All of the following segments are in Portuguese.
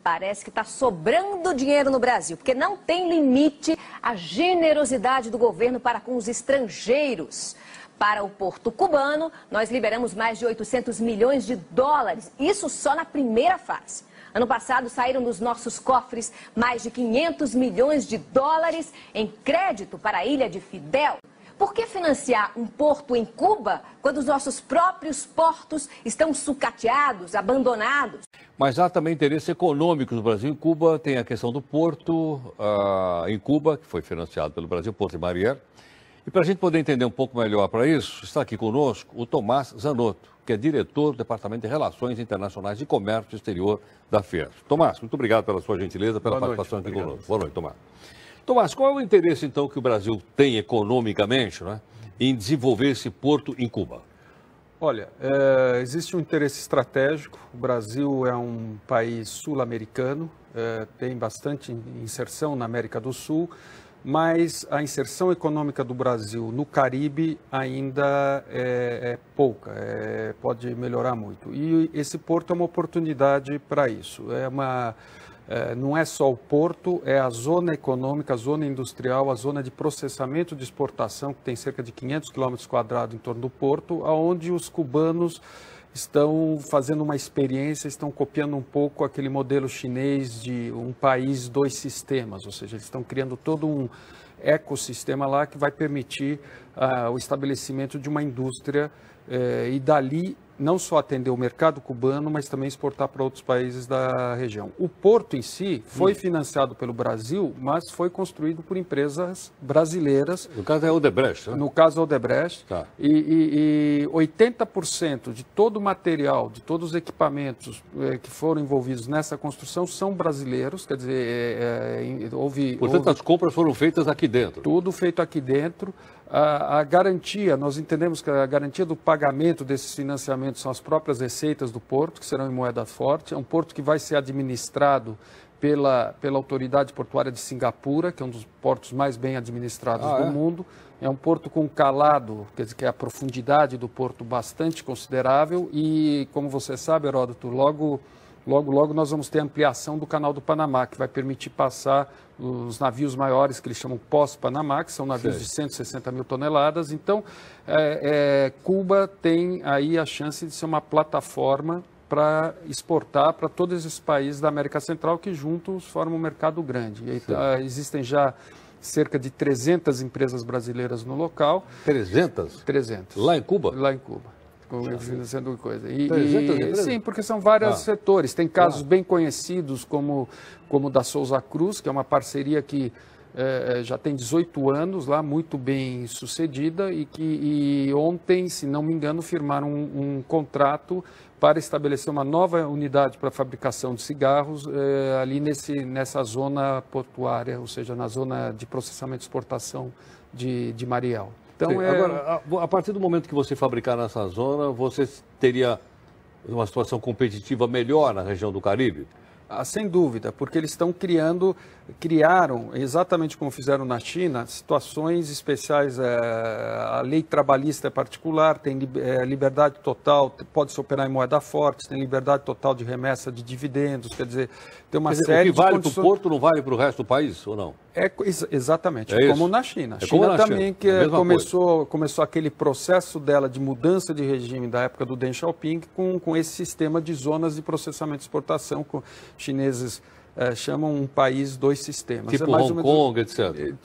Parece que está sobrando dinheiro no Brasil, porque não tem limite a generosidade do governo para com os estrangeiros. Para o porto cubano, nós liberamos mais de 800 milhões de dólares, isso só na primeira fase. Ano passado saíram dos nossos cofres mais de 500 milhões de dólares em crédito para a ilha de Fidel. Por que financiar um porto em Cuba quando os nossos próprios portos estão sucateados, abandonados? Mas há também interesse econômico no Brasil. Em Cuba tem a questão do porto, em Cuba, que foi financiado pelo Brasil, Porto de Mariel. E para a gente poder entender um pouco melhor para isso, está aqui conosco o Tomás Zanotto, que é diretor do Departamento de Relações Internacionais e Comércio Exterior da Fiesp. Tomás, muito obrigado pela sua gentileza, pela participação aqui conosco. Boa noite, Tomás. Tomás, qual é o interesse, então, que o Brasil tem economicamente, né, em desenvolver esse porto em Cuba? Olha, existe um interesse estratégico. O Brasil é um país sul-americano, tem bastante inserção na América do Sul, mas a inserção econômica do Brasil no Caribe ainda é pouca, pode melhorar muito. E esse porto é uma oportunidade para isso. Não é só o porto, é a zona econômica, a zona industrial, a zona de processamento de exportação, que tem cerca de 500 km² em torno do porto, onde os cubanos estão fazendo uma experiência, estão copiando um pouco aquele modelo chinês de um país, dois sistemas, ou seja, eles estão criando todo um ecossistema lá que vai permitir o estabelecimento de uma indústria e dali não só atender o mercado cubano, mas também exportar para outros países da região. O porto em si foi financiado pelo Brasil, mas foi construído por empresas brasileiras. No caso é a Odebrecht, né? No caso é Odebrecht. Tá. E 80% de todo o material, de todos os equipamentos que foram envolvidos nessa construção são brasileiros, quer dizer, Portanto, as compras foram feitas aqui dentro. Tudo feito aqui dentro. A garantia, nós entendemos que a garantia do pagamento desses financiamentos são as próprias receitas do porto, que serão em moeda forte. É um porto que vai ser administrado pela Autoridade Portuária de Singapura, que é um dos portos mais bem administrados do mundo. É um porto com calado, quer dizer, que é a profundidade do porto bastante considerável. E, como você sabe, Heródoto, logo nós vamos ter ampliação do Canal do Panamá, que vai permitir passar os navios maiores, que eles chamam pós-Panamá, que são navios de 160 mil toneladas. Então, Cuba tem aí a chance de ser uma plataforma para exportar para todos esses países da América Central, que juntos formam um mercado grande. E, existem já cerca de 300 empresas brasileiras no local. 300? 300. Lá em Cuba? Lá em Cuba. Financiando coisa. Sim, porque são vários setores. Tem casos bem conhecidos como o da Souza Cruz, que é uma parceria que já tem 18 anos lá, muito bem sucedida, e ontem, se não me engano, firmaram um contrato para estabelecer uma nova unidade para fabricação de cigarros ali nessa zona portuária, ou seja, na zona de processamento e exportação de Mariel. Então, Agora, a partir do momento que você fabricar nessa zona, você teria uma situação competitiva melhor na região do Caribe? Sem dúvida, porque eles criaram, exatamente como fizeram na China, situações especiais. A lei trabalhista é particular, tem liberdade total, pode-se operar em moeda forte, tem liberdade total de remessa de dividendos, quer dizer, tem uma série de o que vale para o porto não vale para o resto do país, ou não? Exatamente, como na China. A China também começou aquele processo dela de mudança de regime da época do Deng Xiaoping com esse sistema de zonas de processamento e exportação, com chineses chamam um país, dois sistemas. Tipo Hong Kong, etc.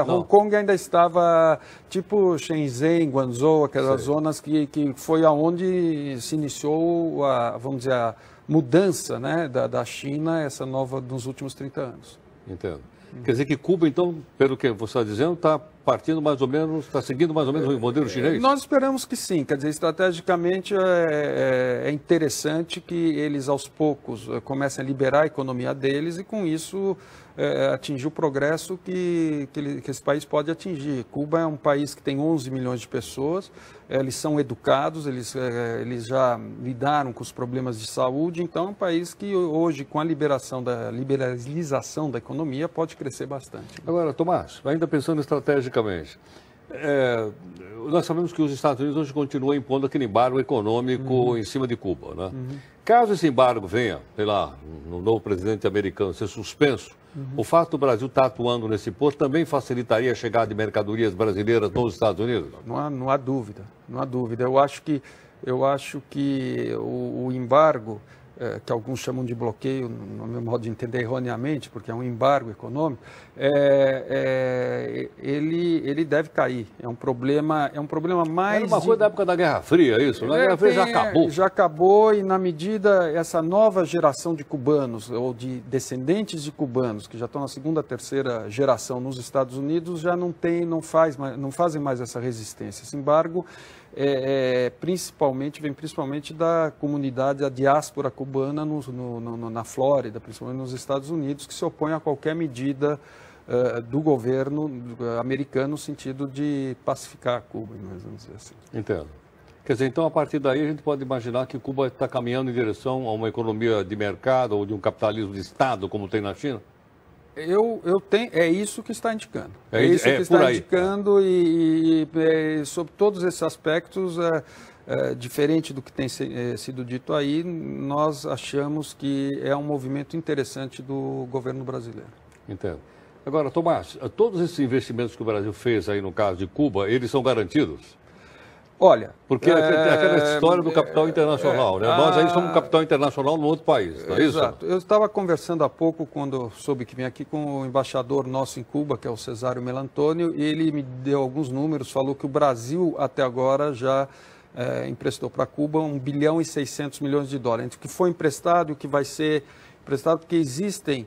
Hong Kong ainda estava, tipo Shenzhen, Guangzhou, aquelas zonas que foi aonde se iniciou, vamos dizer, a mudança, né, da China, essa nova dos últimos 30 anos. Entendo. Quer dizer que Cuba, então, pelo que você está dizendo, está partindo mais ou menos, está seguindo mais ou menos o modelo chinês? Nós esperamos que sim. Quer dizer, estrategicamente é interessante que eles, aos poucos, comecem a liberar a economia deles e, com isso, atingir o progresso que esse país pode atingir. Cuba é um país que tem 11 milhões de pessoas, eles são educados, eles já lidaram com os problemas de saúde, então é um país que hoje, com a liberalização da economia, pode crescer bastante. Agora, Tomás, ainda pensando estrategicamente, Nós sabemos que os Estados Unidos hoje continuam impondo aquele embargo econômico em cima de Cuba, né? Caso esse embargo venha, sei lá, no novo presidente americano ser suspenso, o fato do Brasil estar atuando nesse porto também facilitaria a chegada de mercadorias brasileiras nos Estados Unidos? Não há dúvida, não há dúvida. Eu acho que o embargo, que alguns chamam de bloqueio, no meu modo de entender erroneamente, porque é um embargo econômico, ele deve cair. É um problema mais... Era uma coisa da época da Guerra Fria, isso, né? A Guerra Fria já acabou. Já acabou, e na medida, essa nova geração de cubanos, ou de descendentes de cubanos, que já estão na segunda, terceira geração nos Estados Unidos, já não fazem mais essa resistência. Esse embargo vem principalmente da comunidade, da diáspora cubana na Flórida, principalmente nos Estados Unidos, que se opõe a qualquer medida do governo americano no sentido de pacificar Cuba, vamos dizer assim. Entendo. Quer dizer, então, a partir daí, a gente pode imaginar que Cuba está caminhando em direção a uma economia de mercado ou de um capitalismo de Estado, como tem na China? É isso que está indicando. E sobre todos esses aspectos, diferente do que tem sido dito aí, nós achamos que é um movimento interessante do governo brasileiro. Entendo. Agora, Tomás, todos esses investimentos que o Brasil fez aí no caso de Cuba, eles são garantidos? Olha... Porque aquela história do capital internacional, né? Nós aí somos um capital internacional num outro país, não é isso? Exato. Eu estava conversando há pouco, quando soube que vim aqui, com o embaixador nosso em Cuba, que é o Cesário Melantônio, e ele me deu alguns números, falou que o Brasil até agora já emprestou para Cuba 1 bilhão e 600 milhões de dólares. Entre o que foi emprestado e o que vai ser emprestado, porque existem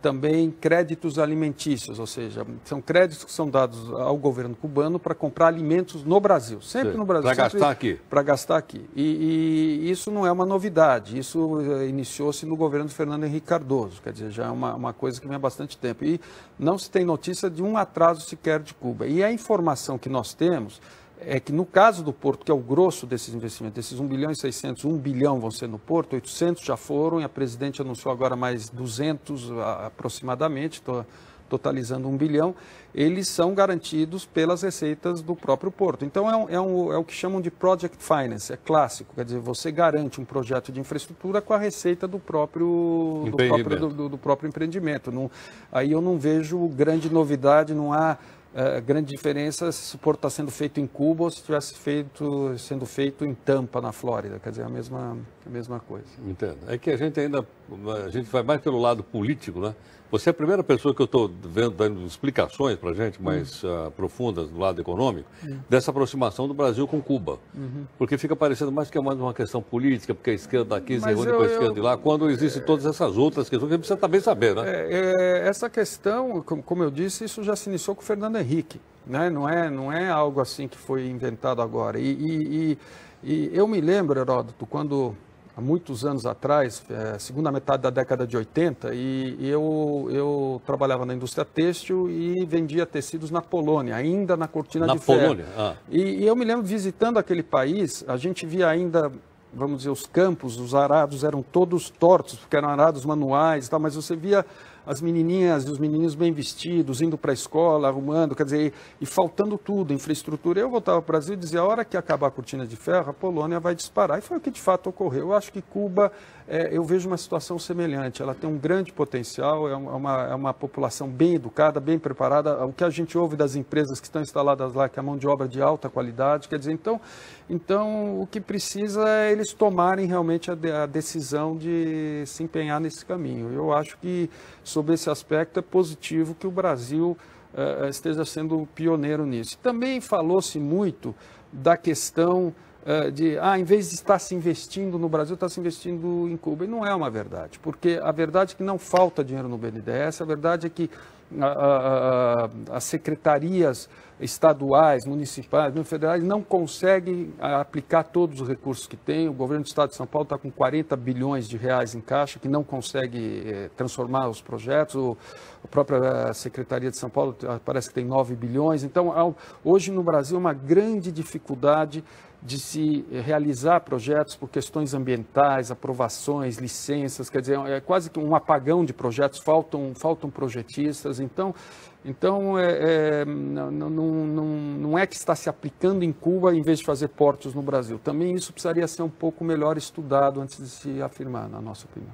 também créditos alimentícios, ou seja, são créditos que são dados ao governo cubano para comprar alimentos no Brasil, sempre no Brasil. Para gastar aqui. Para gastar aqui. E isso não é uma novidade, isso iniciou-se no governo de Fernando Henrique Cardoso, quer dizer, já é uma coisa que vem há bastante tempo. E não se tem notícia de um atraso sequer de Cuba. E a informação que nós temos é que no caso do Porto, que é o grosso desses investimentos, desses 1 bilhão e 600, 1 bilhão vão ser no Porto, 800 já foram, e a presidente anunciou agora mais 200 aproximadamente, totalizando 1 bilhão, eles são garantidos pelas receitas do próprio Porto. Então é o que chamam de Project Finance, é clássico, quer dizer, você garante um projeto de infraestrutura com a receita do próprio empreendimento. Aí eu não vejo grande novidade, não há... grande diferença se o porto está sendo feito em Cuba ou se estivesse sendo feito em Tampa, na Flórida. Quer dizer, a mesma coisa. Entendo. É que a gente vai mais pelo lado político, né? Você é a primeira pessoa que eu estou vendo dando explicações para a gente mais profundas do lado econômico dessa aproximação do Brasil com Cuba. Porque fica parecendo mais que é mais uma questão política, porque a esquerda daqui se reúne com a esquerda de lá, quando existem todas essas outras questões que a gente precisa também saber, né? Essa questão, como eu disse, isso já se iniciou com o Fernando Henrique, né? Não é algo assim que foi inventado agora. E eu me lembro, Heródoto, quando... há muitos anos atrás, segunda metade da década de 80, e eu trabalhava na indústria têxtil e vendia tecidos na Polônia, ainda na cortina de ferro. Na Polônia? E eu me lembro, visitando aquele país, a gente via ainda, vamos dizer, os campos, os arados eram todos tortos, porque eram arados manuais e tal, mas você via as menininhas e os meninos bem vestidos, indo para a escola, arrumando, quer dizer, e faltando tudo, infraestrutura. Eu voltava para o Brasil e dizia, a hora que acabar a cortina de ferro, a Polônia vai disparar. E foi o que de fato ocorreu. Eu acho que Cuba, eu vejo uma situação semelhante. Ela tem um grande potencial, é uma população bem educada, bem preparada. O que a gente ouve das empresas que estão instaladas lá, que é a mão de obra de alta qualidade, quer dizer, então o que precisa é eles tomarem realmente a decisão de se empenhar nesse caminho. Eu acho que, sobre esse aspecto, é positivo que o Brasil esteja sendo pioneiro nisso. Também falou-se muito da questão em vez de estar se investindo no Brasil, está se investindo em Cuba. E não é uma verdade, porque a verdade é que não falta dinheiro no BNDES, a verdade é que as secretarias estaduais, municipais, federais não conseguem aplicar todos os recursos que tem. O governo do Estado de São Paulo está com 40 bilhões de reais em caixa, que não consegue transformar os projetos. A própria Secretaria de São Paulo parece que tem 9 bilhões. Então, hoje no Brasil, uma grande dificuldade de se realizar projetos por questões ambientais, aprovações, licenças, quer dizer, é quase que um apagão de projetos, faltam projetistas, então não é que está se aplicando em Cuba em vez de fazer portos no Brasil. Também isso precisaria ser um pouco melhor estudado antes de se afirmar, na nossa opinião.